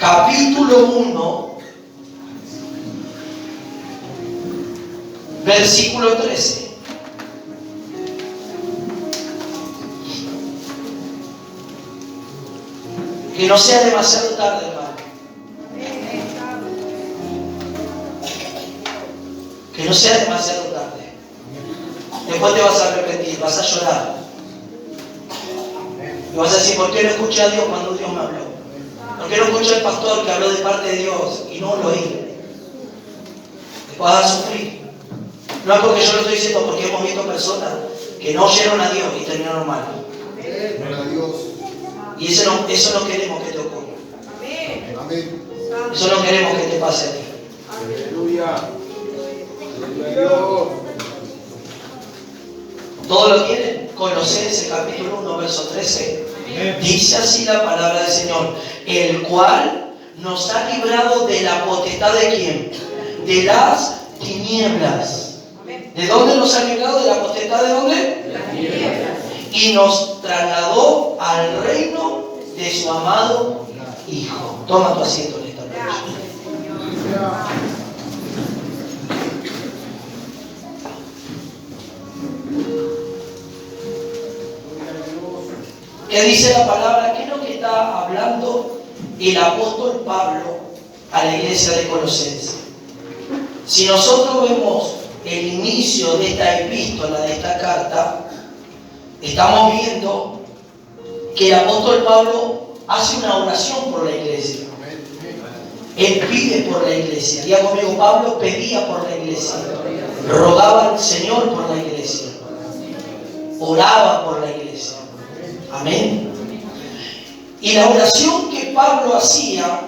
capítulo 1, versículo 13. Que no sea demasiado tarde, hermano. Que no sea demasiado tarde. Después te vas a arrepentir, vas a llorar. Y vas a decir, ¿por qué no escuché a Dios cuando Dios me habló? ¿Por qué no escuché al pastor que habló de parte de Dios y no lo oí? Después vas a sufrir. No es porque yo lo estoy diciendo, porque hemos visto personas que no oyeron a Dios y terminaron mal. Y eso no queremos que te ocurra. Eso no queremos que te pase a ti. Aleluya. ¿Todo lo quieren? Colosenses capítulo 1, verso 13. Dice así la palabra del Señor, el cual nos ha librado de la potestad de ¿quién? De las tinieblas. ¿De dónde nos ha librado? ¿De la potestad de dónde? De las tinieblas. Y nos trasladó al reino de su amado Hijo. Toma tu asiento en esta noche. ¿Qué dice la palabra? ¿Qué es lo que está hablando el apóstol Pablo a la iglesia de Colosenses? Si nosotros vemos el inicio de esta epístola, de esta carta, estamos viendo que el apóstol Pablo hace una oración por la iglesia. Él pide por la iglesia. Diga conmigo, Pablo pedía por la iglesia. Rogaba al Señor por la iglesia. Oraba por la iglesia. Amén. Y la oración que Pablo hacía,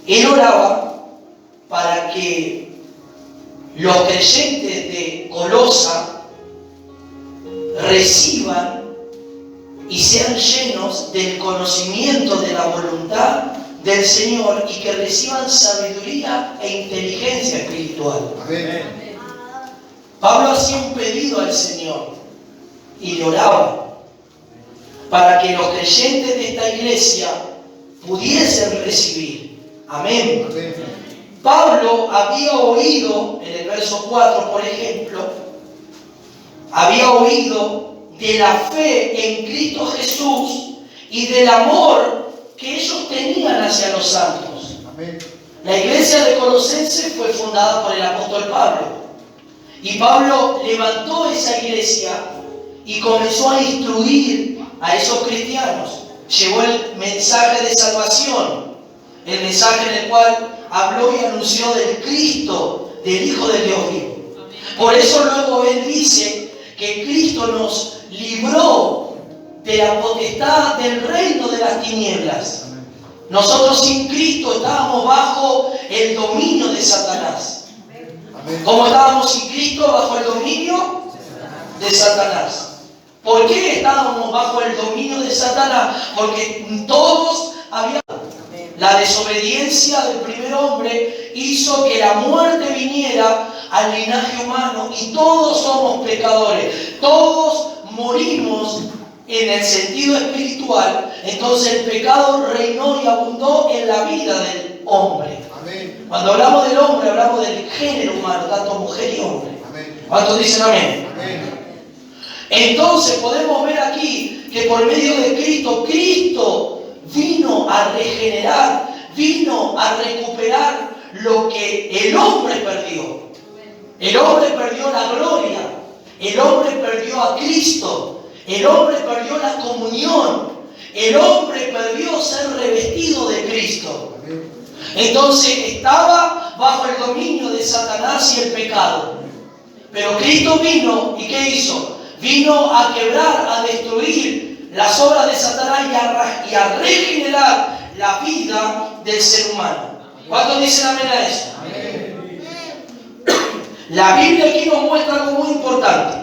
él oraba para que los creyentes de Colosa reciban y sean llenos del conocimiento de la voluntad del Señor y que reciban sabiduría e inteligencia espiritual. Amén. Pablo hacía un pedido al Señor y le oraba para que los creyentes de esta iglesia pudiesen recibir. Amén. Amén. Pablo había oído, en el verso 4 por ejemplo, había oído de la fe en Cristo Jesús y del amor que ellos tenían hacia los santos. Amén. La iglesia de Colosenses fue fundada por el apóstol Pablo. Y Pablo levantó esa iglesia y comenzó a instruir a esos cristianos. Llevó el mensaje de salvación, el mensaje en el cual habló y anunció del Cristo, del Hijo del Dios vivo. Por eso luego él dice que Cristo nos libró de la potestad del reino de las tinieblas. Nosotros sin Cristo estábamos bajo el dominio de Satanás. ¿Cómo estábamos sin Cristo bajo el dominio de Satanás? ¿Por qué estábamos bajo el dominio de Satanás? Porque todos habían... La desobediencia del primer hombre hizo que la muerte viniera al linaje humano y todos somos pecadores. Todos morimos en el sentido espiritual. Entonces el pecado reinó y abundó en la vida del hombre. Amén. Cuando hablamos del hombre, hablamos del género humano, tanto mujer y hombre. Amén. ¿Cuántos dicen amén? Amén. Entonces podemos ver aquí que por medio de Cristo, Cristo vino a regenerar, vino a recuperar lo que el hombre perdió. El hombre perdió la gloria, el hombre perdió a Cristo, el hombre perdió la comunión, el hombre perdió ser revestido de Cristo. Entonces estaba bajo el dominio de Satanás y el pecado. Pero Cristo vino y ¿qué hizo? Vino a quebrar, a destruir las obras de Satanás y a regenerar la vida del ser humano. ¿Cuántos dicen amén a eso? Amén. La Biblia aquí nos muestra algo muy importante.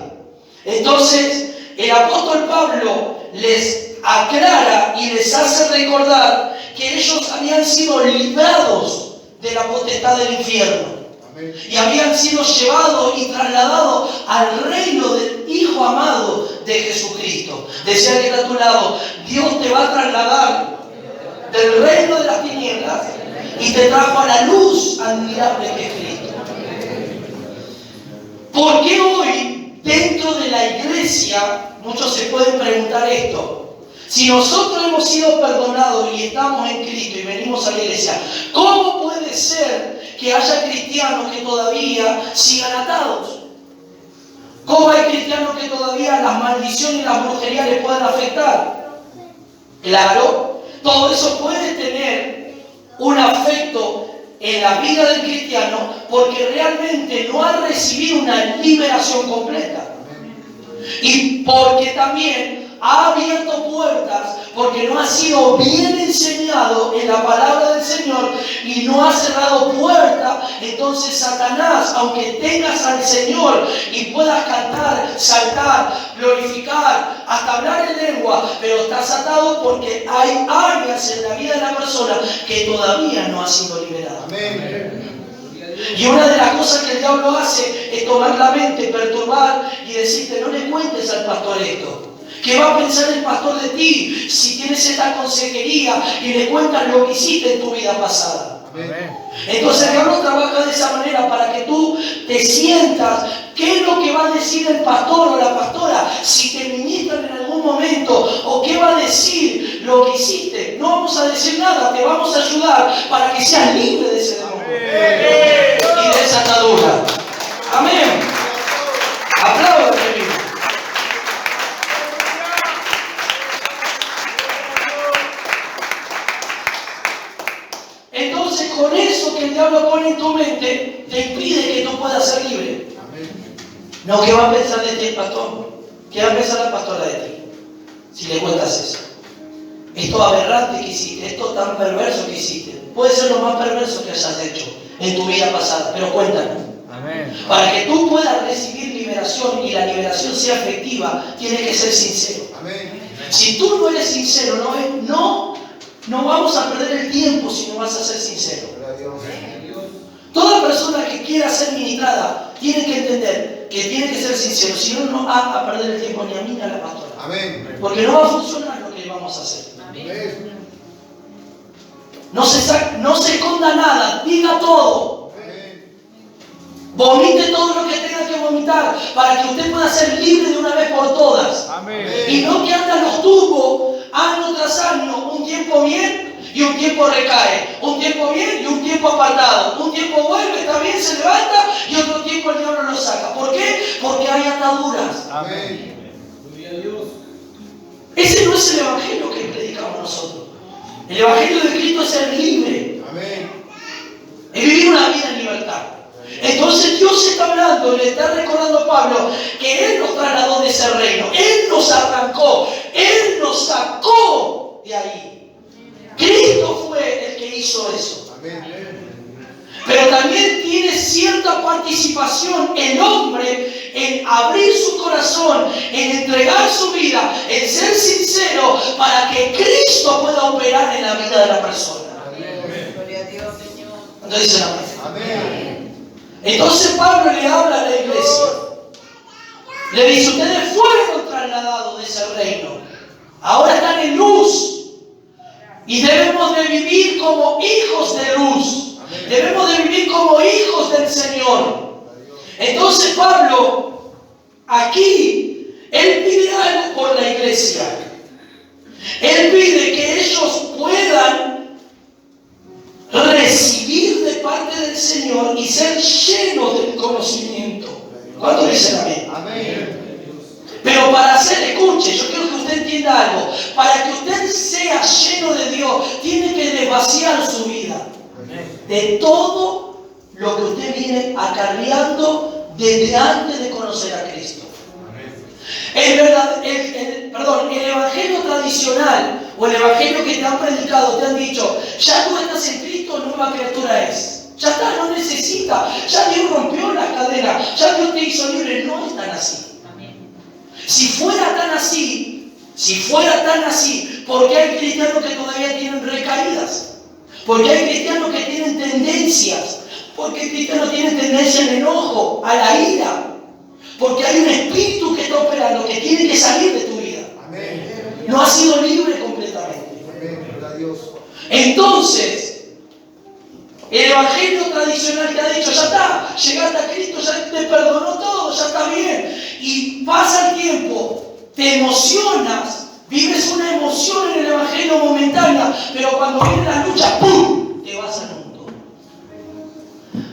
Entonces, el apóstol Pablo les aclara y les hace recordar que ellos habían sido librados de la potestad del infierno. Y habían sido llevados y trasladados al reino del Hijo amado de Jesucristo. Decía que está a tu lado, Dios te va a trasladar del reino de las tinieblas y te trajo a la luz admirable que es Cristo. ¿Por qué hoy, dentro de la iglesia, muchos se pueden preguntar esto? Si nosotros hemos sido perdonados y estamos en Cristo y venimos a la iglesia, ¿cómo puede ser que haya cristianos que todavía sigan atados? ¿Cómo hay cristianos que todavía las maldiciones y las brujerías les puedan afectar? Claro, todo eso puede tener un afecto en la vida del cristiano porque realmente no ha recibido una liberación completa. Y porque también ha abierto puertas, porque no ha sido bien enseñado en la palabra del Señor y no ha cerrado puertas. Entonces Satanás, aunque tengas al Señor y puedas cantar, saltar, glorificar, hasta hablar en lengua, pero estás atado porque hay áreas en la vida de la persona que todavía no ha sido liberada. Amén. Y una de las cosas que el diablo hace es tomar la mente, perturbar y decirte: no le cuentes al pastor esto. ¿Qué va a pensar el pastor de ti si tienes esta consejería y le cuentas lo que hiciste en tu vida pasada? Amén. Entonces el diablo trabaja de esa manera para que tú te sientas qué es lo que va a decir el pastor o la pastora si te ministran en algún momento, o qué va a decir lo que hiciste. No vamos a decir nada, te vamos a ayudar para que seas libre de ese demonio y de esa atadura. Amén. Aplaudan, mi vida. Entonces, con eso que el diablo pone en tu mente, te impide que tú puedas ser libre. No, ¿qué va a pensar de ti el pastor? ¿Qué va a pensar la pastora de ti? Si le cuentas eso. Esto aberrante que hiciste, esto tan perverso que hiciste. Puede ser lo más perverso que hayas hecho en tu vida pasada, pero cuéntanos. Amén. Para que tú puedas recibir liberación y la liberación sea efectiva, tienes que ser sincero. Amén. Si tú no eres sincero, no vamos a perder el tiempo si no vas a ser sincero. Toda persona que quiera ser ministrada tiene que entender que tiene que ser sincero. Si no, no va a perder el tiempo ni a mí ni a la pastora. Amén. Porque no va a funcionar lo que vamos a hacer. Amén. No se esconda nada, diga todo. Amén. Vomite todo lo que tenga que vomitar para que usted pueda ser libre de una vez por todas. Amén. Y no que anda los tumbos año tras año, un tiempo bien y un tiempo recae, un tiempo bien y un tiempo apartado, un tiempo vuelve, está bien, se levanta y otro tiempo el diablo lo saca. ¿Por qué? Porque hay ataduras. Amén. Ese no es el evangelio que predicamos nosotros. El evangelio de Cristo es ser libre, Amén. es vivir una vida en libertad. Entonces Dios está hablando, le está recordando a Pablo que Él nos trasladó de ese reino, Él nos arrancó, Él nos sacó de ahí. Cristo fue el que hizo eso. Amén. Pero también tiene cierta participación el hombre en abrir su corazón, en entregar su vida, en ser sincero para que Cristo pueda operar en la vida de la persona. Gloria a Dios, Señor. ¿Cuánto dicen amén? Amén. Entonces Pablo le habla a la iglesia. Le dice: ustedes fueron trasladados de ese reino. Ahora están en luz. Y debemos de vivir como hijos de luz. Debemos de vivir como hijos del Señor. Entonces Pablo, aquí, él pide algo por la iglesia. Él pide que ellos puedan recibir de parte del Señor y ser llenos del conocimiento. ¿Cuánto dicen amén? Amén. Pero para hacer, escuche, yo quiero que usted entienda algo. Para que usted sea lleno de Dios, tiene que desvaciar su vida de todo lo que usted viene acarreando desde antes de conocer a Cristo. Es verdad, el evangelio tradicional o el evangelio que te han predicado, te han dicho: ya tú estás en Cristo, nueva criatura es. Ya está, no necesita. Ya Dios rompió las cadenas, ya Dios te hizo libre. No es tan así. Si fuera tan así, ¿por qué hay cristianos que todavía tienen recaídas? ¿Por qué hay cristianos que tienen tendencias? ¿Por qué hay cristianos que tienen tendencia al enojo, a la ira? Porque hay un espíritu que está operando que tiene que salir de tu vida. Amén. No has sido libre completamente. Amén. Gloria a Dios. Entonces, el evangelio tradicional te ha dicho, ya está, llegaste a Cristo, ya te perdonó todo, ya está bien. Y pasa el tiempo, te emocionas, vives una emoción en el evangelio momentánea, pero cuando viene la lucha, ¡pum!, te vas al mundo.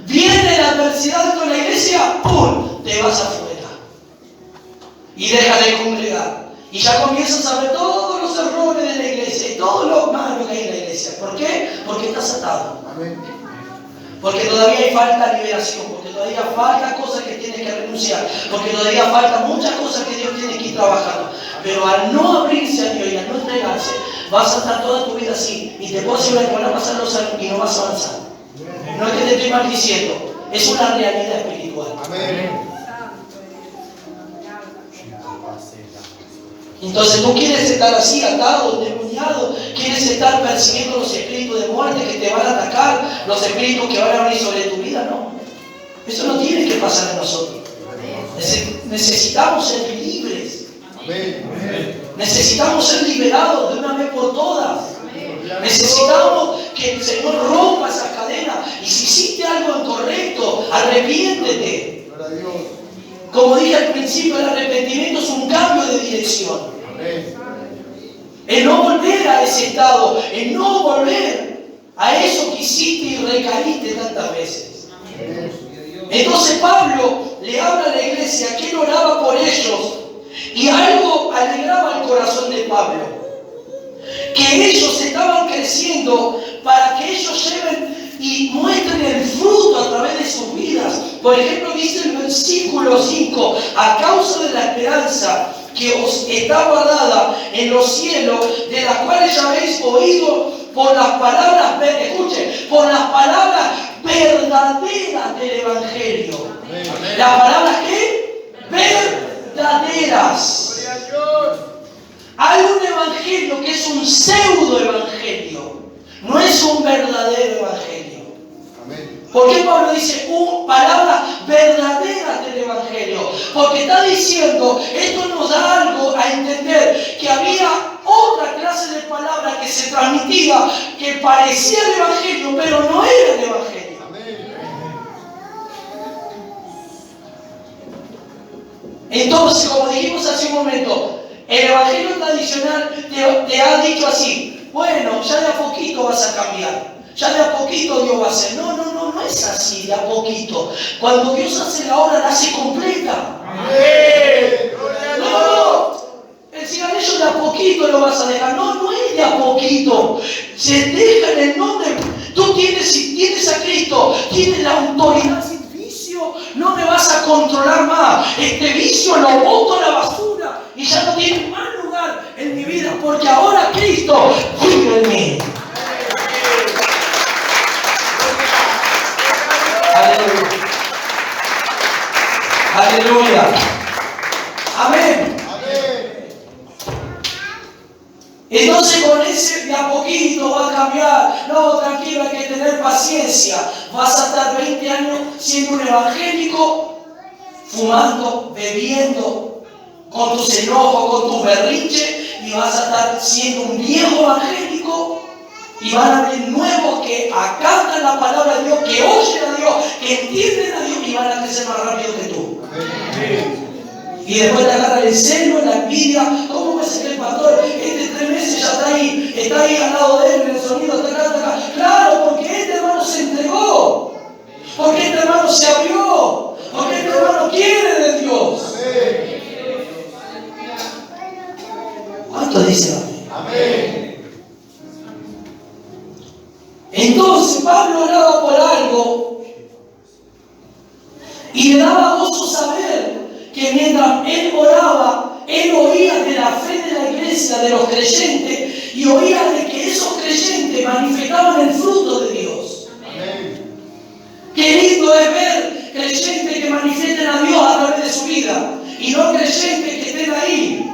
Viene la adversidad dentro de la iglesia, ¡pum!, te vas afuera. Y dejas de congregar. Y ya comienzas a ver todos los errores de la iglesia y todo lo malo que hay en la iglesia. ¿Por qué? Porque estás atado. Porque todavía hay falta liberación, porque todavía falta cosas que tienes que renunciar, porque todavía falta muchas cosas que Dios tiene que ir trabajando. Pero al no abrirse a Dios y al no entregarse, vas a estar toda tu vida así. Y te puedo asegurar que van a pasar los años y no vas a avanzar. No es que te estoy maldiciendo, es una realidad espiritual. Amén. Entonces tú quieres estar así, atado, endemoniado, quieres estar persiguiendo los espíritus de muerte que te van a atacar, los espíritus que van a venir sobre tu vida, no. Eso no tiene que pasar en nosotros. Necesitamos ser libres. Necesitamos ser liberados de una vez por todas. Necesitamos que el Señor rompa esa cadena. Y si hiciste algo incorrecto, arrepiéntete. Como dije al principio, el arrepentimiento es un cambio de dirección. El no volver a ese estado, el no volver a eso que hiciste y recaíste tantas veces. Entonces Pablo le habla a la iglesia que él oraba por ellos y algo alegraba el corazón de Pablo. Que ellos estaban creciendo para que ellos lleven y muestren el fruto a través de sus vidas. Por ejemplo, dice el versículo 5, a causa de la esperanza que os está guardada en los cielos, de las cuales ya habéis oído por las palabras, escuchen, por las palabras verdaderas del Evangelio. Amén. ¿Las palabras qué? Verdaderas. Hay un evangelio que es un pseudo evangelio, no es un verdadero evangelio. ¿Por qué Pablo dice palabras verdaderas del evangelio? Porque está diciendo, esto nos da algo a entender, que había otra clase de palabras que se transmitía, que parecía el evangelio, pero no era el evangelio. Entonces, como dijimos hace un momento, el evangelio tradicional te ha dicho así: bueno, ya de a poquito vas a cambiar, ya de a poquito Dios va a hacer. No es así, de a poquito. Cuando Dios hace la obra, la hace completa. No, el cigarrillo de a poquito lo vas a dejar. No es de a poquito. Se deja en el nombre. Tú si tienes a Cristo, tienes la autoridad. Sin vicio, no me vas a controlar más. Este vicio lo boto a la basura y ya no tiene más lugar en mi vida, porque ahora Cristo vive en mí. Aleluya. Aleluya. Amén. Entonces con ese de a poquito va a cambiar. No, tranquilo, hay que tener paciencia. Vas a estar 20 años siendo un evangélico, fumando, bebiendo, con tus enojos, con tus berrinches, y vas a estar siendo un viejo evangélico. Y van a haber nuevos que acatan la palabra de Dios, que oyen a Dios, que entienden a Dios y van a crecer más rápido que tú. Y después te agarra el celo, la envidia. ¿Cómo puede ser que el pastor 3 meses ya está ahí al lado de él en el sonido? Está acá. Claro, porque este hermano se entregó. Porque este hermano se abrió. Porque este hermano quiere de Dios. ¿Cuánto dicen amén? Entonces Pablo oraba por algo y le daba gozo saber que mientras él oraba, él oía de la fe de la iglesia, de los creyentes, y oía de que esos creyentes manifestaban el fruto de Dios. Amén. Qué lindo es ver creyentes que manifiesten a Dios a través de su vida, y no creyentes que estén ahí,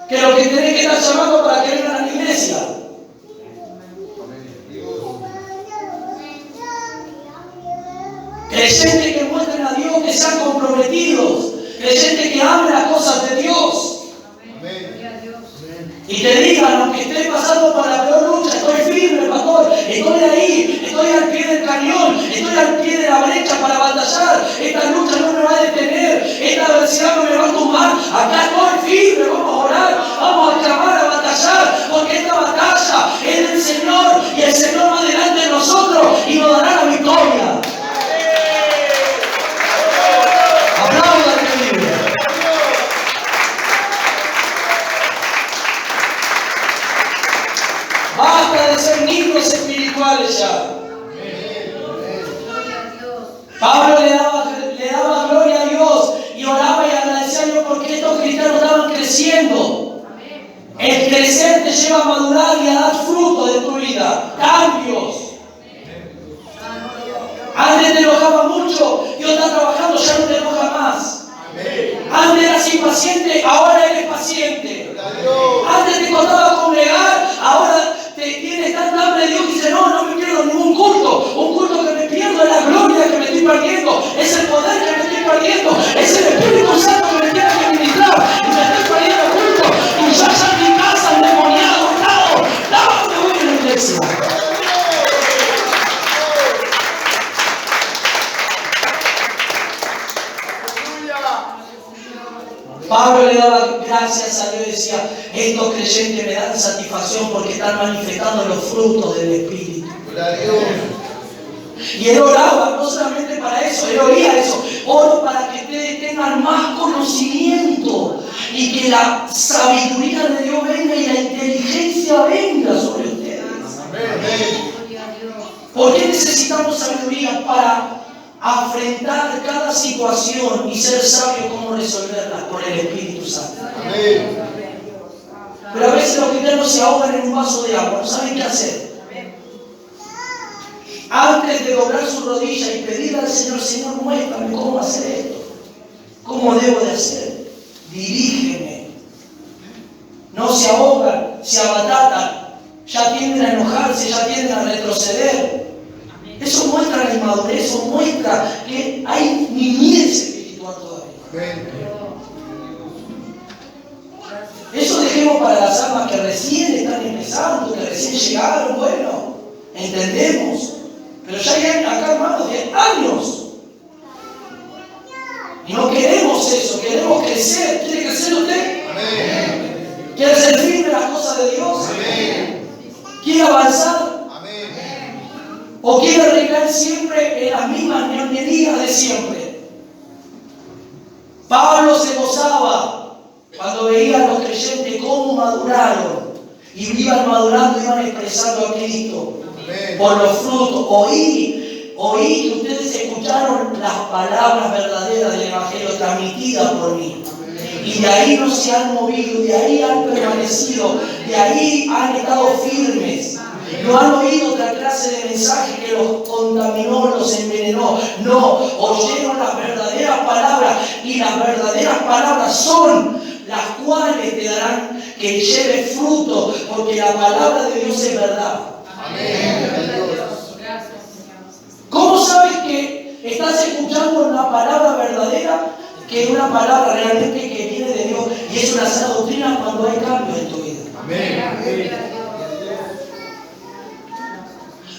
que lo que tenés que estar llamando para que vengan a la iglesia. Creyentes que muestren a Dios, que sean comprometidos. Creyentes que amen las cosas de Dios. Amén. Y te digan, aunque estés pasando por la peor lucha, estoy firme, hecha para batallar. Esta lucha no me va a detener. Esta adversidad no me va a tumbar. Acá estoy firme. Vamos a orar, vamos a clamar, a batallar, porque esta batalla es del Señor y el Señor va delante de nosotros y nos dará la victoria. Aplaudan mi Biblia. Basta de ser niños espirituales ya. Pablo le daba gloria a Dios y oraba y agradecía a Dios porque estos cristianos estaban creciendo. El crecer te lleva a madurar y a dar fruto de tu vida, cambios. Antes te enojaba mucho, Dios está trabajando, ya no te enoja más. Antes eras impaciente, ahora eres paciente. Antes te costaba congregar, ahora tienes tanta hambre de Dios que dice, no me pierdo ningún culto. Un culto que me pierdo es la gloria que me estoy perdiendo, es el poder que me estoy perdiendo, es el Espíritu Santo que me tiene que ministrar y me estoy perdiendo el culto. Y yo allá en mi casa endemoniado, atado, me voy a la iglesia. Pablo le daba gracias a Dios y decía, estos creyentes me dan satisfacción porque están manifestando los frutos del Espíritu. Y él oraba, no solamente para eso, él oía eso. Oro para que ustedes tengan más conocimiento y que la sabiduría de Dios venga y la inteligencia venga sobre ustedes. ¿Por qué necesitamos sabiduría? Para afrontar cada situación y ser sabio cómo resolverla por el Espíritu Santo. Pero a veces los cristianos se ahogan en un vaso de agua, no saben qué hacer. Antes de doblar su rodilla y pedirle al Señor, Señor, muéstrame cómo hacer esto, cómo debo de hacer, dirígeme. No se ahogan, se abatatan, ya tienden a enojarse, ya tienden a retroceder. Eso muestra la inmadurez, eso muestra que hay niñez espiritual todavía. Eso dejemos para las almas que recién están empezando, que recién llegaron, bueno, entendemos. Pero ya hay acá, hermanos, 10 años. Y no queremos eso, queremos crecer. ¿Quiere crecer usted? Amén. ¿Quiere ser firme en las cosas de Dios? Amén. ¿Quiere avanzar? Amén. ¿O quiere recaer siempre en las mismas ñoñerías de siempre? Pablo se gozaba cuando veía a los creyentes cómo maduraron. Y iban madurando, iban expresando a Cristo. Por los frutos. Oí que ustedes escucharon las palabras verdaderas del Evangelio transmitidas por mí. Y de ahí no se han movido, de ahí han permanecido, de ahí han estado firmes. No han oído otra clase de mensaje que los contaminó, los envenenó. No, oyeron las verdaderas palabras y las verdaderas palabras son las cuales te darán que lleve fruto, porque la palabra de Dios es verdad. ¿Cómo sabes que estás escuchando una palabra verdadera, que es una palabra realmente que viene de Dios y es una sana doctrina cuando hay cambios en tu vida? Amén.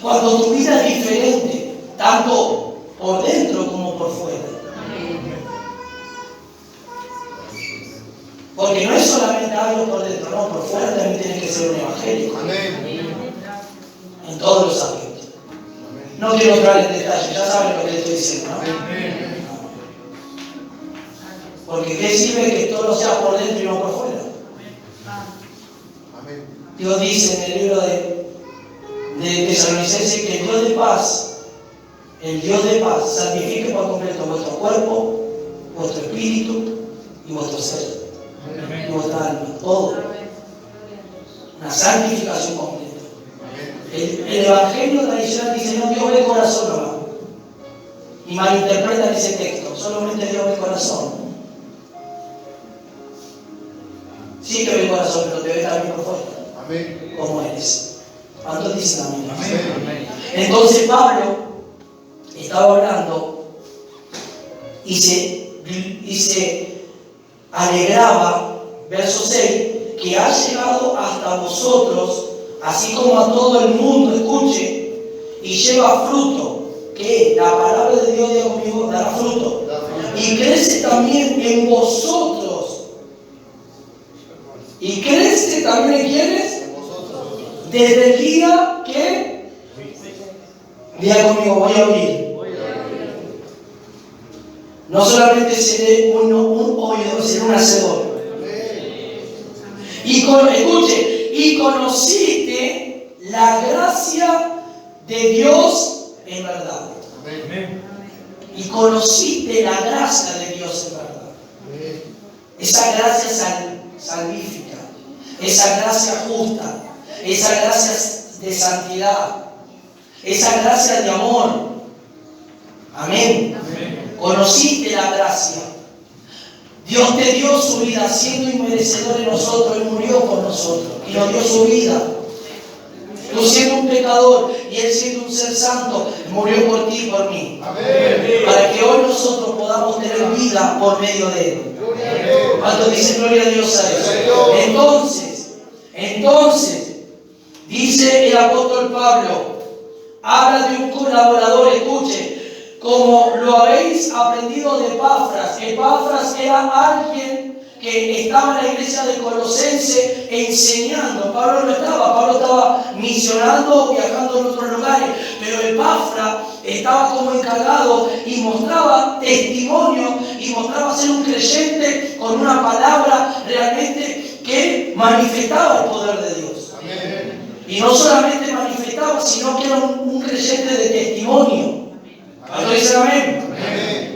Cuando tu vida es diferente, tanto por dentro como por fuera. Porque no es solamente algo por dentro, no, por fuera también tienes que ser un evangélico. Amén. En todos los ámbitos. No quiero entrar en detalle, ya saben lo que les estoy diciendo, ¿no? Porque ¿qué sirve que todo sea por dentro y no por fuera? Dios dice en el libro de Tesalonicenses que el Dios de paz, santifique por completo vuestro cuerpo, vuestro espíritu y vuestro ser. Y vuestra alma, todo. Una santificación completa. El evangelio tradicional dice, no, Dios ve el corazón nomás. Y malinterpretan ese texto, solamente Dios ve el corazón. Sí que ve el corazón, pero te ve también por fuera. Amén. Como eres. ¿Cuántos dicen amén? Amén. Entonces Pablo estaba hablando y se alegraba, verso 6, que ha llegado hasta vosotros, así como a todo el mundo, escuche, y lleva fruto, que la palabra de Dios, diga conmigo, dará fruto. Y crece también en vosotros. ¿Y crece también en quiénes? Desde el día que, diga conmigo, voy a oír. No solamente seré un oidor, seré un hacedor. Escuche, y conociste la gracia de Dios en verdad. Y conociste la gracia de Dios en verdad. Esa gracia salvífica, esa gracia justa, esa gracia de santidad, esa gracia de amor. Amén. Conociste la gracia. Dios te dio su vida siendo inmerecedor de nosotros. Él murió por nosotros y nos dio su vida. Tú siendo un pecador y Él siendo un ser santo, murió por ti y por mí. Amén. Para que hoy nosotros podamos tener vida por medio de Él. ¿Cuánto dice gloria a Dios a eso? Entonces, dice el apóstol Pablo, habla de un colaborador, escuche, como lo habéis aprendido de Epafras. Epafras era alguien que estaba en la iglesia de Colosense enseñando. Pablo no estaba, Pablo estaba misionando, viajando en otros lugares, pero Epafras estaba como encargado y mostraba testimonio y mostraba ser un creyente con una palabra realmente que manifestaba el poder de Dios. Amén. Y no solamente manifestaba, sino que era un creyente de testimonio. ¿Cuánto dicen amén? Amén?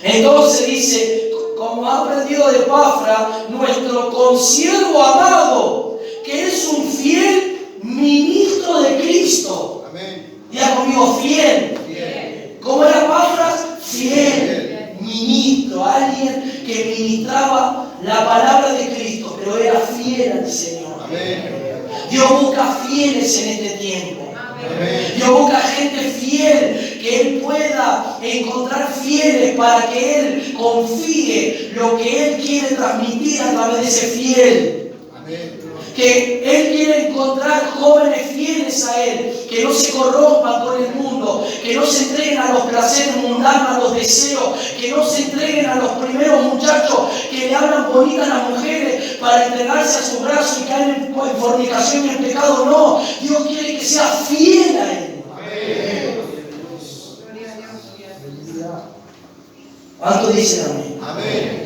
Entonces dice, como ha aprendido de Epafras, nuestro consiervo amado, que es un fiel ministro de Cristo. Amén. Diga conmigo, fiel. ¿Cómo era Epafras? Fiel ministro, alguien que ministraba la palabra de Cristo, pero era fiel al Señor. Amén. Dios busca fieles en este tiempo. Dios busca gente fiel, que Él pueda encontrar fieles para que Él confíe lo que Él quiere transmitir a través de ese fiel. Amén. Que Él quiere encontrar jóvenes fieles a Él, que no se corrompan con el mundo, que no se entreguen a los placeres mundanos, a los deseos, que no se entreguen a los primeros muchachos que le hablan bonita a las mujeres para entregarse a su brazo y caer en fornicación y en pecado. No, Dios quiere que sea fiel a Él. Amén. ¿Cuánto dicen amén? Amén.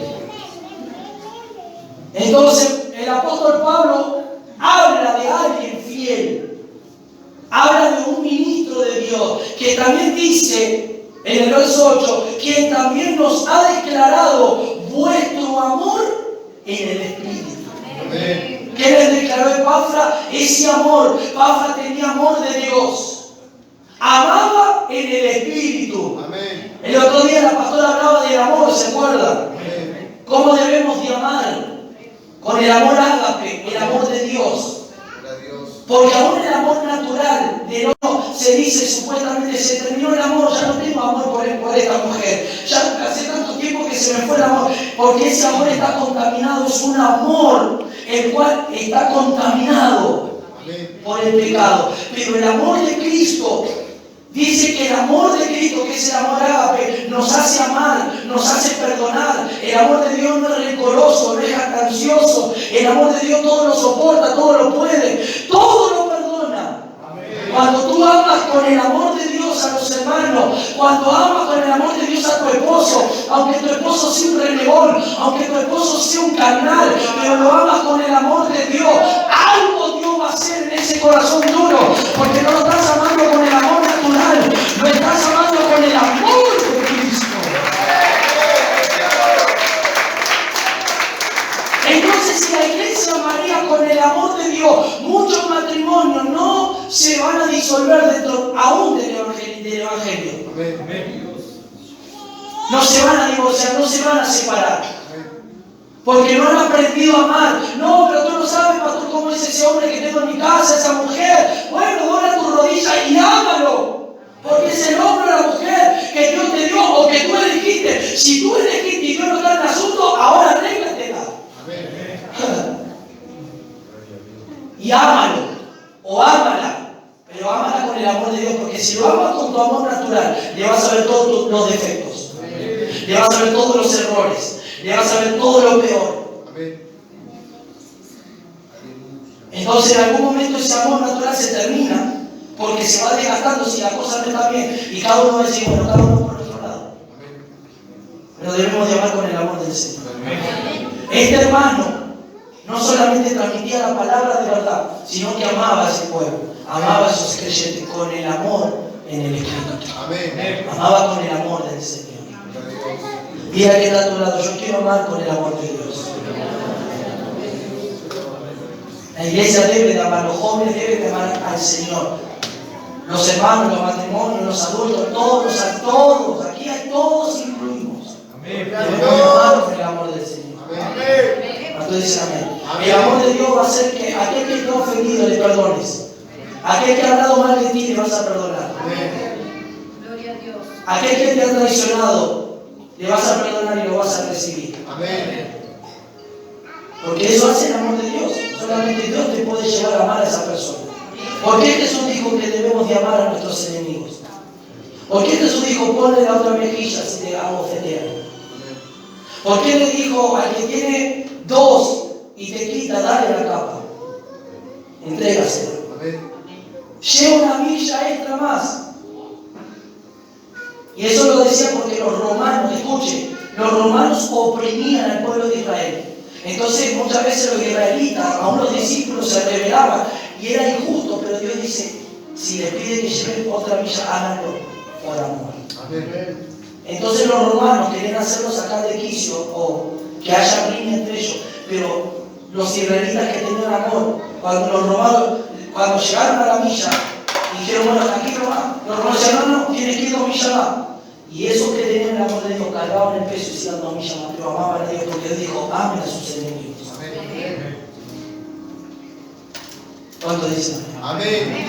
Entonces, el apóstol Pablo habla de alguien fiel, habla de un ministro de Dios, que también dice en el verso 8, quien también nos ha declarado vuestro amor en el Espíritu. Amén. ¿Qué les declaró Epafras? Ese amor. Epafras tenía amor de Dios, amaba en el Espíritu. Amén. El otro día la pastora hablaba del amor, ¿se acuerdan? Amén. ¿Cómo debemos de amar? Con el amor ágape, el amor de Dios. Porque aún el amor natural de no se dice supuestamente se terminó el amor, ya no tengo amor por esta mujer, ya hace tanto tiempo que se me fue el amor, porque ese amor está contaminado, es un amor el cual está contaminado por el pecado. Pero el amor de Cristo, dice que el amor de Cristo, que es el amor ágape, nos hace amar, nos hace perdonar. El amor de Dios no es rencoroso, no es jactancioso. El amor de Dios todo lo soporta, todo lo puede, todo lo perdona. Amén. Cuando tú amas con el amor de Dios a los hermanos, cuando amas con el amor de Dios a tu esposo, aunque tu esposo sea un renegón, aunque tu esposo sea un carnal, pero lo amas con el amor de Dios, algo Dios va a hacer en ese corazón duro, porque no lo estás amando con el amor natural, lo estás amando con el amor de Cristo. Entonces, si la iglesia amaría con el amor de Dios, muchos matrimonios no se van a disolver dentro aún del Evangelio. No se van a divorciar, no se van a separar. Porque no han aprendido a amar. No, pero tú no sabes, pastor, cómo es ese hombre que tengo en mi casa, esa mujer. Bueno, dobla tu rodilla y ámalo. Porque es el hombre o la mujer que Dios te dio o que tú elegiste. Si tú elegiste y Dios no está en el asunto, ahora arréglatela. Y ámalo o ámala, pero ámala con el amor de Dios, porque si lo amas con tu amor natural, le vas a ver todos los defectos, le vas a ver todos los errores, le vas a ver todo lo peor. Entonces en algún momento ese amor natural se termina, porque se va desgastando si la cosa no está bien, y cada uno va a decir, bueno, cada uno por otro lado. Pero debemos de amar con el amor del Señor. Este hermano no solamente transmitía la palabra de verdad, sino que amaba a ese pueblo, amaba a esos creyentes con el amor en el Espíritu. Amaba con el amor del Señor. Mira que está a tu lado, yo quiero amar con el amor de Dios. La iglesia debe de amar, los jóvenes deben de amar al Señor. Los hermanos, los matrimonios, los adultos, todos, aquí hay todos incluimos. Debemos de amar con el amor del Señor. Cuando dice amén. El amor de Dios va a hacer que aquel que te ha ofendido le perdones. Aquel que ha hablado mal de ti le vas a perdonar. Gloria a Dios. Aquel que te ha traicionado le vas a perdonar y lo vas a recibir. Porque eso hace el amor de Dios. Solamente Dios te puede llevar a amar a esa persona. ¿Por qué Jesús dijo que debemos de amar a nuestros enemigos? ¿Por qué Jesús dijo ponle la otra mejilla si te hago ofender? ¿Por qué le dijo al que tiene dos y te quita, dale la capa? Entrégasela. Lleva una milla extra más. Y eso lo decía porque los romanos, escuchen, los romanos oprimían al pueblo de Israel. Entonces muchas veces los israelitas, aún los discípulos se rebelaban y era injusto, pero Dios dice, si les pide que lleven otra milla, háganlo por amor. Entonces los romanos querían hacerlos sacar de quicio o que haya riña entre ellos, pero los israelitas que tenían amor, cuando los romanos, cuando llegaron a la milla, dijeron, bueno, aquí no va. Los romanos dijeron, no, tienes que ir 2 millas más. Y esos que tenían el amor de Dios cargaban el peso y se iban 2 millas más, pero amaban a Dios porque Dios dijo, amen a sus enemigos. ¿Cuánto dicen? Amén.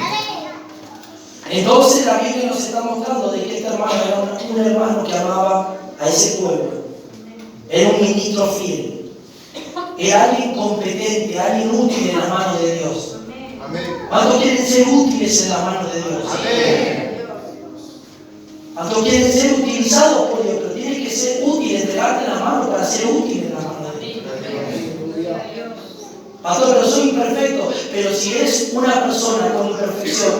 Entonces la Biblia nos está mostrando de que este hermano era un hermano que amaba a ese pueblo. Era un ministro fiel. Era alguien competente, alguien útil en las manos de Dios. ¿Cuántos quieren ser útiles en las manos de Dios? ¿Cuántos quieren ser utilizados por Dios? Pero tienes que ser útil, entregarte en las manos para ser útil en las manos de Dios. Pastor, pero soy imperfecto. Pero si eres una persona con imperfección,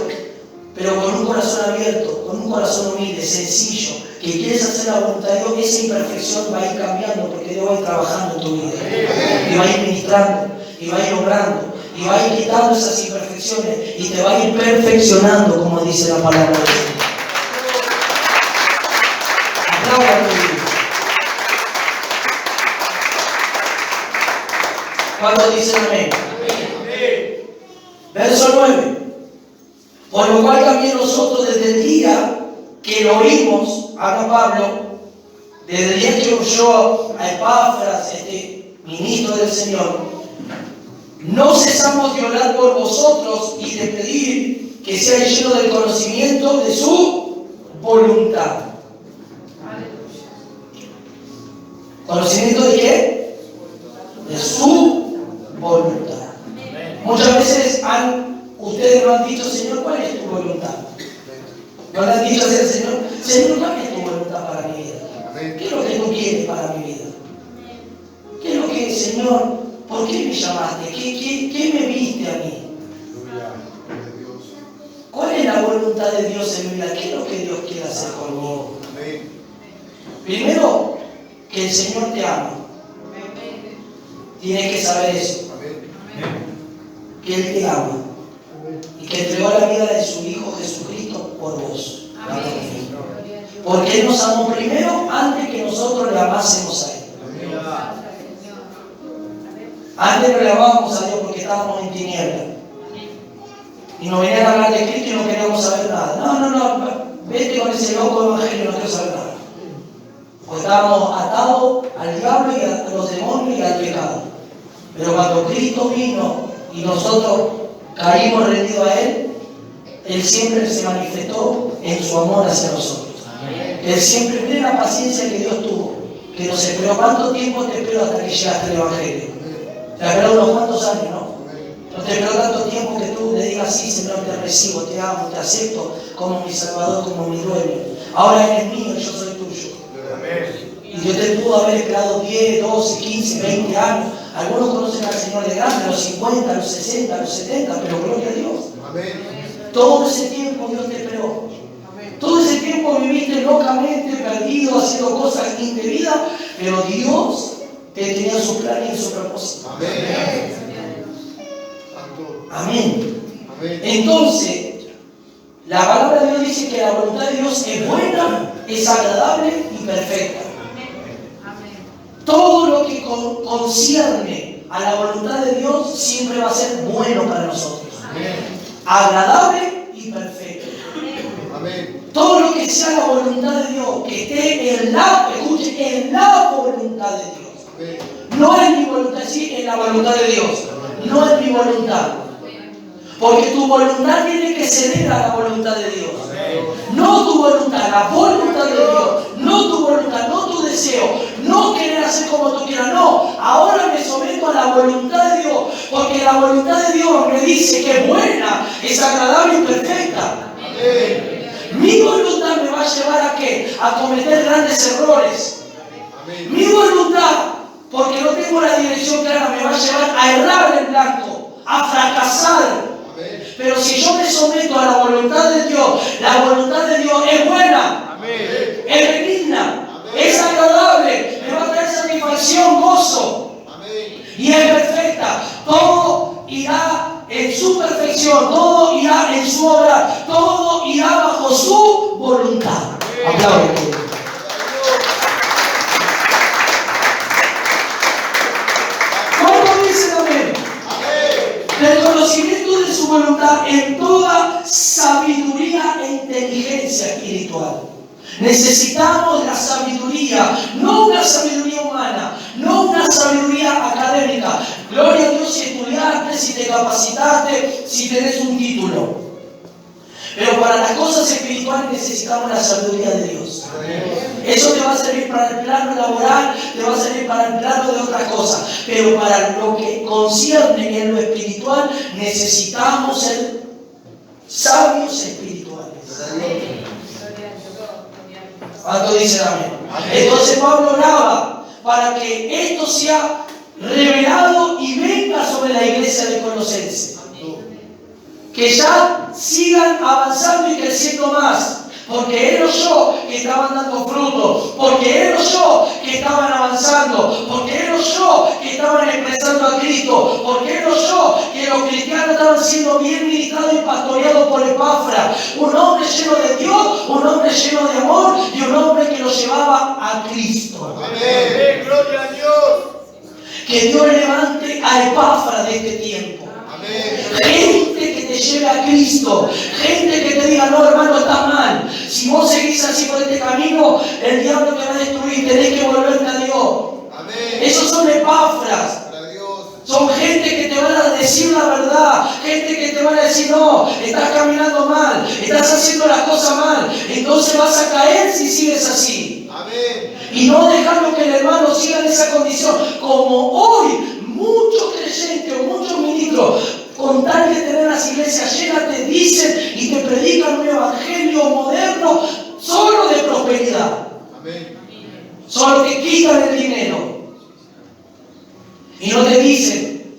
pero con un corazón abierto, con un corazón humilde, sencillo, que quieres hacer la voluntad de Dios, esa imperfección va a ir cambiando porque Dios va a ir trabajando en tu vida. Y va a ir ministrando, y va a ir obrando, y va a ir quitando esas imperfecciones y te va a ir perfeccionando, como dice la palabra de Dios. Aplauda a tu vida. ¿Cuándo dicen amén? Verso 9. Por lo cual también nosotros desde el día que lo oímos, habla Pablo, desde el día que oyó a Epáfras, este ministro del Señor, no cesamos de orar por vosotros y de pedir que seáis llenos del conocimiento de su voluntad. ¿Conocimiento de qué? De su voluntad. Muchas veces ustedes no han dicho, Señor, ¿cuál es tu voluntad? No le han dicho al Señor, Señor, ¿cuál es tu voluntad para mi vida? ¿Qué es lo que tú quieres para mi vida? ¿Qué es lo que, Señor, por qué me llamaste? ¿Qué me viste a mí? ¿Cuál es la voluntad de Dios en mi vida? ¿Qué es lo que Dios quiere hacer conmigo? Primero, que el Señor te ama. Tienes que saber eso. Que Él te ama. Y que entregó la vida de su Hijo Jesucristo por vos. Porque Él nos amó primero antes que nosotros le amásemos a Él. Antes no le amábamos a Dios porque estábamos en tinieblas. Y nos venían a hablar de Cristo y no queríamos saber nada. No, vete con ese loco evangelio, no quiero saber nada. Porque estábamos atados al diablo y a los demonios y al pecado. Pero cuando Cristo vino y nosotros caímos rendidos a Él, Él siempre se manifestó en su amor hacia nosotros. Él siempre, miren la paciencia que Dios tuvo, que nos esperó. ¿Cuánto tiempo te esperó hasta que llegaste al Evangelio? Te esperó unos cuantos años, ¿no? No te espero tanto tiempo que tú le digas, sí, Señor, te recibo, te amo, te acepto como mi Salvador, como mi dueño. Ahora eres mío y yo soy tuyo. Y Dios te pudo haber esperado 10, 12, 15, 20 años. Algunos conocen al Señor de grande, a los 50, a los 60, a los 70, pero gloria a Dios. Todo ese tiempo Dios te esperó. Todo ese tiempo viviste locamente, perdido, haciendo cosas indebidas, pero Dios te tenía su plan y su propósito. Amén. Entonces, la palabra de Dios dice que la voluntad de Dios es buena, es agradable y perfecta. Todo lo que concierne a la voluntad de Dios siempre va a ser bueno para nosotros. Agradable y perfecto. Todo lo que sea la voluntad de Dios, que esté en la voluntad de Dios. No es mi voluntad, sí, en la voluntad de Dios. No es mi voluntad. Porque tu voluntad tiene que ceder a la voluntad de Dios. No tu voluntad, la voluntad de Dios. No tu voluntad, no tu deseo. No querer hacer como tú quieras. No, ahora me someto a la voluntad de Dios. Porque la voluntad de Dios me dice que es buena, es agradable y perfecta. Mi voluntad me va a llevar a ¿qué? A cometer grandes errores. Mi voluntad, porque no tengo la dirección clara, me va a llevar a errar en blanco, a fracasar. Pero si yo me someto a la voluntad de Dios, la voluntad de Dios es buena, es benigna, es agradable, me va a traer satisfacción, gozo, y es perfecta. Todo irá en su perfección, todo irá en su obra, todo irá bajo su voluntad. Aplausos. ¿Cuánto dicen amén? El conocimiento de su voluntad en toda sabiduría e inteligencia espiritual. Necesitamos la sabiduría, no una sabiduría humana, no una sabiduría académica. Gloria a Dios si estudiaste, si te capacitaste, si tenés un título. Pero para las cosas espirituales necesitamos la sabiduría de Dios. Eso te va a servir para el plano laboral, te va a servir para el plano de otras cosas. Pero para lo que concierne en lo espiritual, necesitamos ser sabios espirituales. ¿Cuánto dicen amén? Entonces Pablo oraba para que esto sea revelado y venga sobre la iglesia de Colosenses. Que ya sigan avanzando y creciendo más. Porque él oyó que estaban dando fruto. Porque él oyó que estaban avanzando. Porque él oyó que estaban expresando a Cristo. Porque él oyó que los cristianos estaban siendo bien ministrados y pastoreados por Epafras. Un hombre lleno de Dios, un hombre lleno de amor y un hombre que los llevaba a Cristo. Amén. Gloria a Dios. Que Dios levante a Epafras de este tiempo. Gente que te lleve a Cristo, gente que te diga, no hermano, estás mal, si vos seguís así por este camino, el diablo te va a destruir, tenés que volverte a Dios. Esos son Epafras. Son gente que te van a decir la verdad, gente que te van a decir, no, estás caminando mal, estás haciendo las cosas mal, entonces vas a caer si sigues así. Y no dejarlo que el hermano siga en esa condición, como hoy muchos creyentes o muchos ministros, con tal de tener las iglesias llenas, te dicen y te predican un evangelio moderno solo de prosperidad. Solo que quitan el dinero. Y no te dicen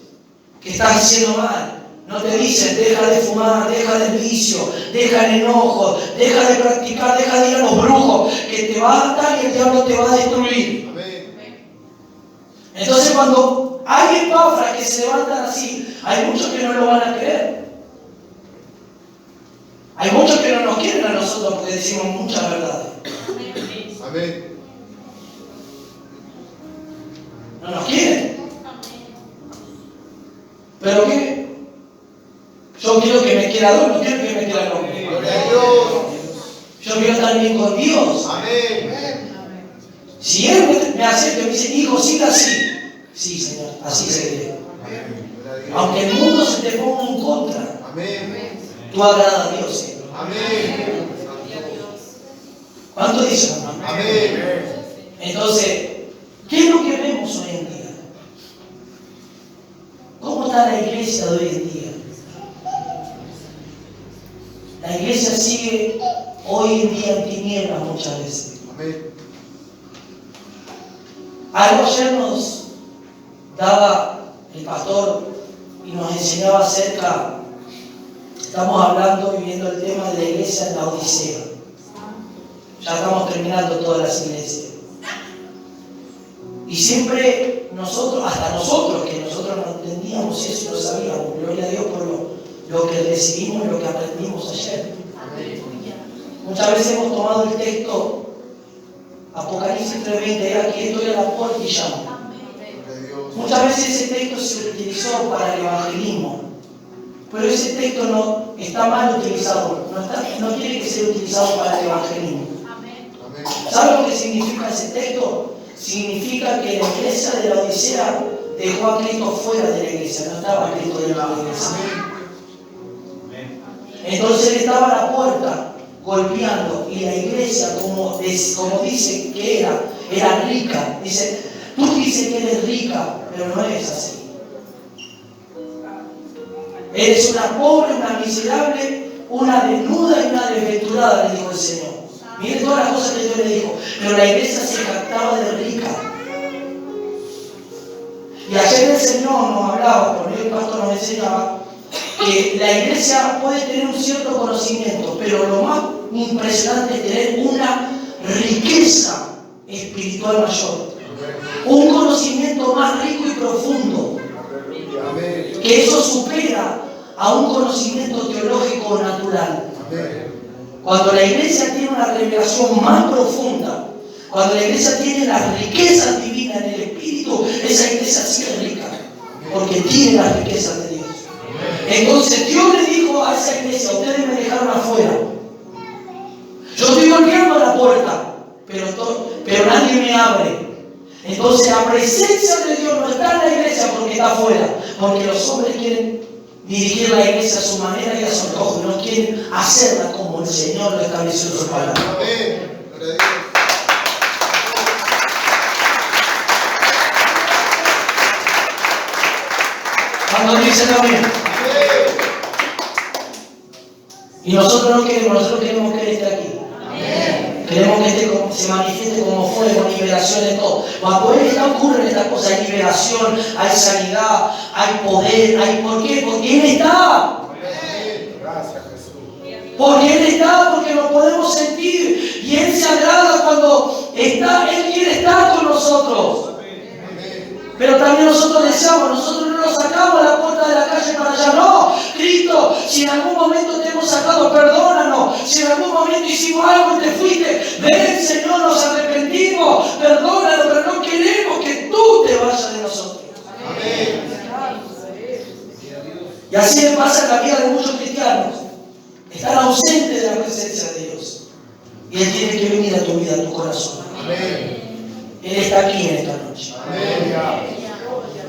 que estás haciendo mal. No te dicen, deja de fumar, deja del vicio, deja el enojo, deja de practicar, deja de ir a los brujos, que te va a atar y el diablo te va a destruir. Entonces cuando hay Epafras que se levantan así, hay muchos que no lo van a creer. Hay muchos que no nos quieren a nosotros porque decimos muchas verdades. Amén. No nos quieren. ¿Pero qué? Yo quiero que me quiera Dios, no quiero que me quiera conmigo. Gloria a Dios. Yo quiero estar bien con Dios. Amén. Si Él me acepta y me dice, hijo, siga así. Sí, Señor, así seguiré. Aunque el mundo se te ponga en contra, Amén. tú agrada a Dios, Señor. Amén. ¿Cuánto dicen? Amén. Entonces, ¿qué es lo que vemos hoy en día? ¿Cómo está la iglesia de hoy en día? sigue hoy en día en tinieblas muchas veces. Amén. Algo ayer nos daba el pastor y nos enseñaba acerca, estamos hablando y viendo el tema de la iglesia en la Odisea. Ya estamos terminando todas las iglesias. Y siempre nosotros, hasta nosotros, que nosotros no entendíamos eso, no sabíamos, gloria a Dios por lo que recibimos, lo que aprendimos ayer. Muchas veces hemos tomado el texto Apocalipsis 3:20, aquí estoy a la puerta y llamo. Muchas veces ese texto se utilizó para el evangelismo, pero ese texto no está mal utilizado, no tiene que ser utilizado para el evangelismo. ¿Sabe lo que significa ese texto? Significa que la iglesia de la Odisea dejó a Cristo fuera de la iglesia, no estaba Cristo dentro de la iglesia. Entonces él estaba a la puerta golpeando y la iglesia, como dice que era rica. Dice, tú dices que eres rica, pero no es así. Eres una pobre, una miserable, una desnuda y una desventurada, le dijo el Señor. Miren todas las cosas que Dios le dijo, pero la iglesia se jactaba de rica. Y ayer el Señor nos hablaba, por medio del pastor nos enseñaba, que la iglesia puede tener un cierto conocimiento, pero lo más impresionante es tener una riqueza espiritual mayor. Un conocimiento más rico y profundo. Que eso supera a un conocimiento teológico natural. Cuando la iglesia tiene una revelación más profunda, cuando la iglesia tiene las riquezas divinas en el Espíritu, esa iglesia sí es rica, porque tiene las riquezas de Dios. Entonces Dios le dijo a esa iglesia, ustedes me dejaron afuera. Yo estoy golpeando la puerta, pero nadie me abre. Entonces la presencia de Dios no está en la iglesia porque está afuera, porque los hombres quieren dirigir la iglesia a su manera y a su antojo, y no quieren hacerla como el Señor lo estableció en su palabra. Cuando dicen amén. Y nosotros queremos que Él esté aquí. Queremos que se manifieste como fuego, liberación de todo. Cuando Él está, ocurren estas cosas, hay liberación, hay sanidad, hay poder, ¿por qué? Porque Él está. Gracias, Jesús. Porque Él está, porque lo podemos sentir. Y Él se agrada cuando está, Él quiere estar con nosotros. Pero también nosotros nosotros no nos sacamos a la puerta de la calle para allá. No, Cristo, si en algún momento te hemos sacado, perdónanos. Si en algún momento hicimos algo y te fuiste, ven, Señor, nos arrepentimos, perdónanos, pero no queremos que tú te vayas de nosotros. Amén. Y así le pasa en la vida de muchos cristianos. Están ausentes de la presencia de Dios. Y Él tiene que venir a tu vida, a tu corazón. Amén. Él está aquí en esta noche. Amén.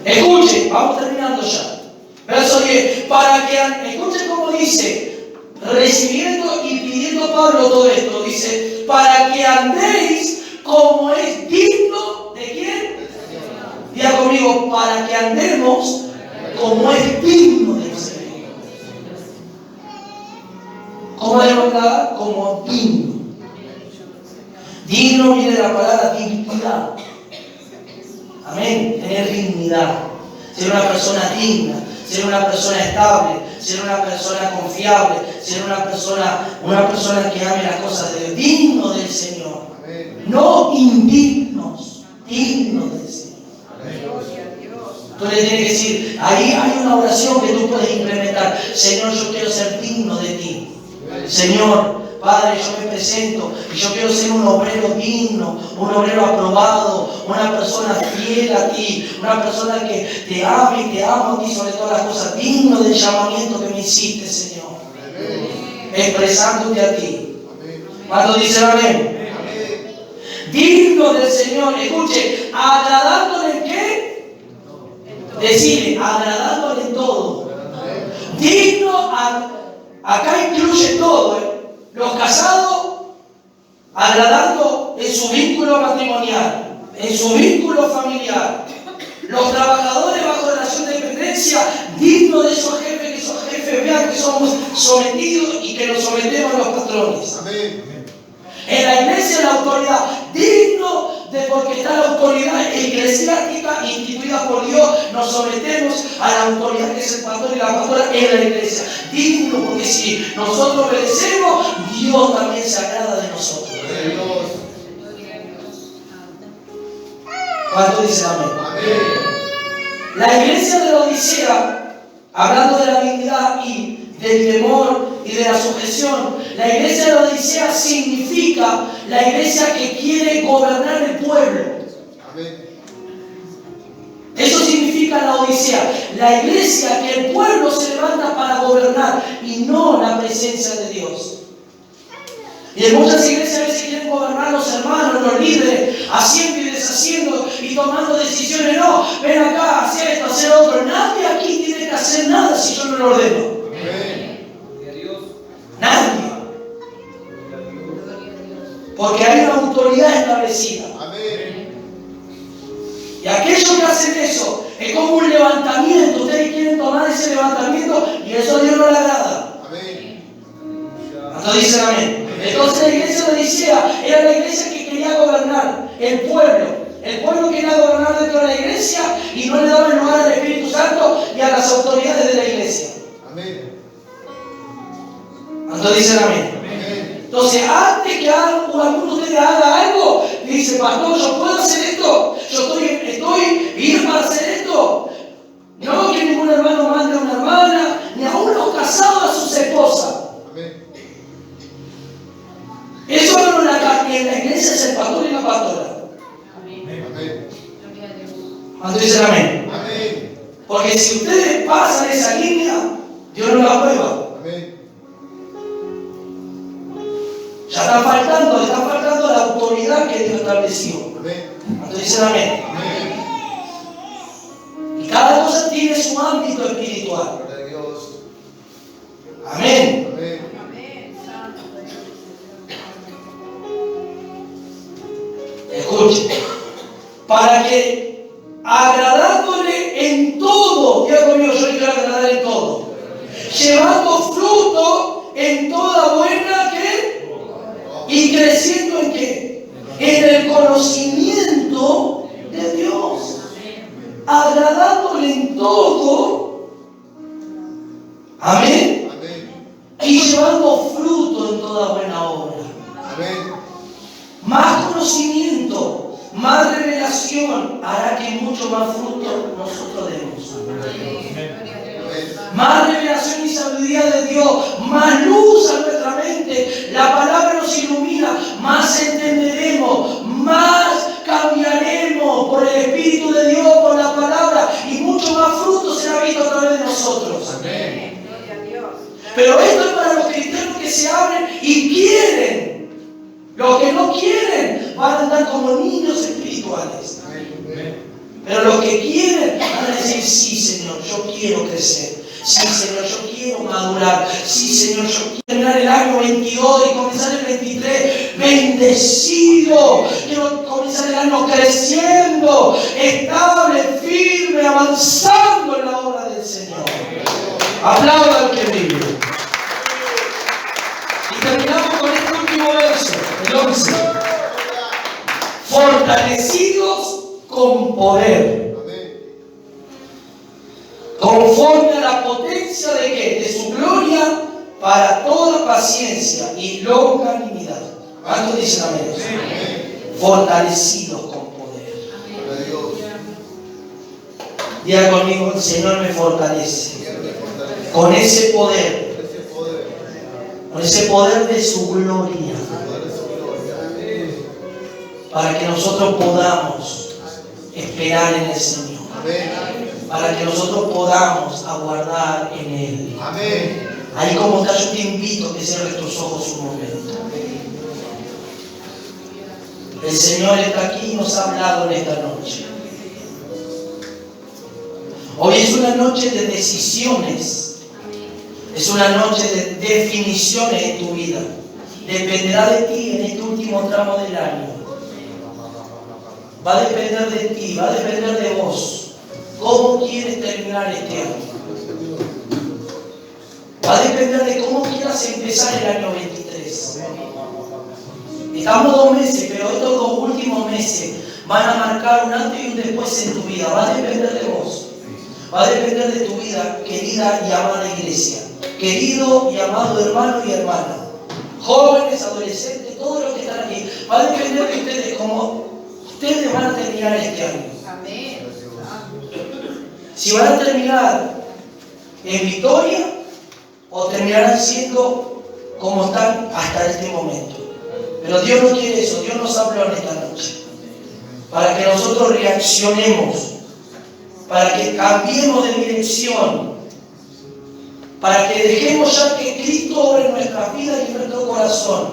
Escuchen, vamos terminando ya. Verso 10. Escuchen cómo dice, recibiendo y pidiendo Pablo todo esto, dice, para que andéis como es digno de ¿quién? Diga conmigo, para que andemos como es digno del Señor. ¿Cómo debemos andar? Como digno. Digno viene de la palabra dignidad. Amén. Tener dignidad. Ser una persona digna. Ser una persona estable. Ser una persona confiable. Ser una persona que ame las cosas de Dios. Digno del Señor. Amén. No indignos. Dignos del Señor. Amén. Tú le tienes que decir, ahí hay una oración que tú puedes implementar. Señor, yo quiero ser digno de ti. Señor, Padre, yo me presento y yo quiero ser un obrero digno, un obrero aprobado, una persona fiel a ti, una persona que te ame y te ama a ti sobre todas las cosas, digno del llamamiento que me hiciste, Señor. Amén. Expresándote a ti. ¿Cuántos dicen amén? Amén. Digno del Señor, escuche, agradándole en qué? Decirle, agradándole en todo. Digno, acá incluye todo, Los casados, agradando en su vínculo matrimonial, en su vínculo familiar. Los trabajadores bajo relación de dependencia, dignos de esos jefes, que esos jefes jefes vean que somos sometidos y que nos sometemos a los patrones. Amén. En la iglesia la autoridad, digno de porque está la autoridad eclesiástica instituida por Dios, nos sometemos a la autoridad que es el pastor y la pastora en la iglesia. Digno porque si nosotros obedecemos, Dios también se agrada de nosotros. ¿Cuánto dicen amén? Amén. La iglesia de la Odisea, hablando de la dignidad y del temor y de la sujeción, la iglesia de la Odisea significa la iglesia que quiere gobernar el pueblo. Amén. Eso significa la Odisea, la iglesia que el pueblo se levanta para gobernar y no la presencia de Dios. Y en muchas iglesias a veces quieren gobernar los hermanos, los líderes, haciendo y deshaciendo y tomando decisiones. No, ven acá, hacer esto, hacer otro. Nadie aquí tiene que hacer nada si yo no lo ordeno. Amén. Nadie. Porque hay una autoridad establecida. Amén. Y aquellos que hacen eso, es como un levantamiento. Ustedes quieren tomar ese levantamiento y eso a Dios no le agrada. Amén. Entonces dicen amén. Entonces la iglesia de Odisea era la iglesia que quería gobernar el pueblo. El pueblo quería gobernar dentro de la iglesia y no le daba el lugar al Espíritu Santo y a las autoridades de la iglesia. Amén. Entonces dicen amén. Amén. Entonces, antes que alguno de ustedes haga algo, dice, pastor, ¿yo puedo hacer esto? ¿Yo estoy bien para hacer esto? No que ningún hermano mande a una hermana, ni aún los casados a sus esposas. Amén. Eso no en la iglesia es el pastor y la pastora. Amén. Gloria a Dios. Cuando dicen amén. Amén. Porque si ustedes pasan esa línea, Dios no la aprueba. Amén. Ya está faltando la autoridad que Dios estableció. Amén. Cuando dicen amén. Amén. Y cada cosa tiene su ámbito espiritual. Gloria a Dios. Amén. Amén. Amén. Santo Dios. Escuchen. Para que agradándole en todo, diga conmigo, yo le quiero agradar en todo, llevando fruto en toda buena ¿qué? Y creciendo en qué? En el conocimiento de Dios. Agradándole en todo. Amén. Amén. Y llevando fruto en toda buena obra. Amén. Más conocimiento, más revelación hará que mucho más fruto nosotros demos. Más revelación y sabiduría de Dios, más luz a nuestra mente, la palabra nos ilumina, más entenderemos, más cambiaremos por el Espíritu de Dios, por la palabra, y mucho más fruto será visto a través de nosotros. Amén. Gloria a Dios. Pero esto es para los cristianos que se abren y quieren. Los que no quieren van a andar como niños espirituales. Amén. Pero los que quieren van a decir, sí, Señor, yo quiero crecer. Sí, Señor, yo quiero madurar. Sí, Señor, yo quiero terminar el año 22 y comenzar el 23 bendecido. Quiero comenzar el año creciendo, estable, firme, avanzando en la obra del Señor. Aplaudan al que vive. Y terminamos con este último verso, el 11. Fortalecidos con poder, Amén. conforme a la potencia de ¿qué? De su gloria, para toda paciencia y longanimidad. ¿Cuántos dicen amén? Amén. Fortalecidos con poder. Gloria a Dios. Diga conmigo, el Señor me fortalece. Señor, me fortalece. Con ese poder, Ese poder. con ese poder de su gloria, Poder de su gloria. Amén. para que nosotros podamos esperar en el Señor. Amén. Para que nosotros podamos aguardar en Él. Amén. Ahí como está, yo te invito a que cierres tus ojos un momento. El Señor está aquí y nos ha hablado en esta noche. Hoy es una noche de decisiones. Es una noche de definiciones en tu vida. Dependerá de ti en este último tramo del año. Va a depender de ti, va a depender de vos. ¿Cómo quieres terminar este año? Va a depender de cómo quieras empezar el año 23. Estamos 2 meses, pero estos 2 últimos meses van a marcar un antes y un después en tu vida. Va a depender de vos. Va a depender de tu vida, querida y amada iglesia. Querido y amado hermano y hermana. Jóvenes, adolescentes, todos los que están aquí. Va a depender de ustedes cómo ustedes van a terminar este año. Amén. Si van a terminar en victoria o terminarán siendo como están hasta este momento. Pero Dios no quiere eso. Dios nos habló en esta noche para que nosotros reaccionemos, para que cambiemos de dirección, para que dejemos ya que Cristo obre en nuestra vida y en nuestro corazón,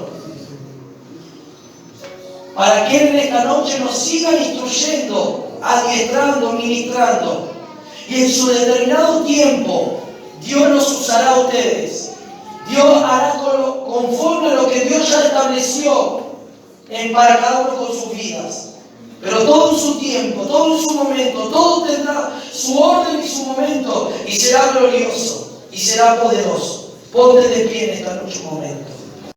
para que Él en esta noche nos siga instruyendo, adiestrando, ministrando, y en su determinado tiempo Dios los usará a ustedes. Dios hará conforme a lo que Dios ya estableció para cada uno con sus vidas. Pero todo en su tiempo, todo en su momento, todo tendrá su orden y su momento, y será glorioso y será poderoso. Ponte de pie en esta noche un momento.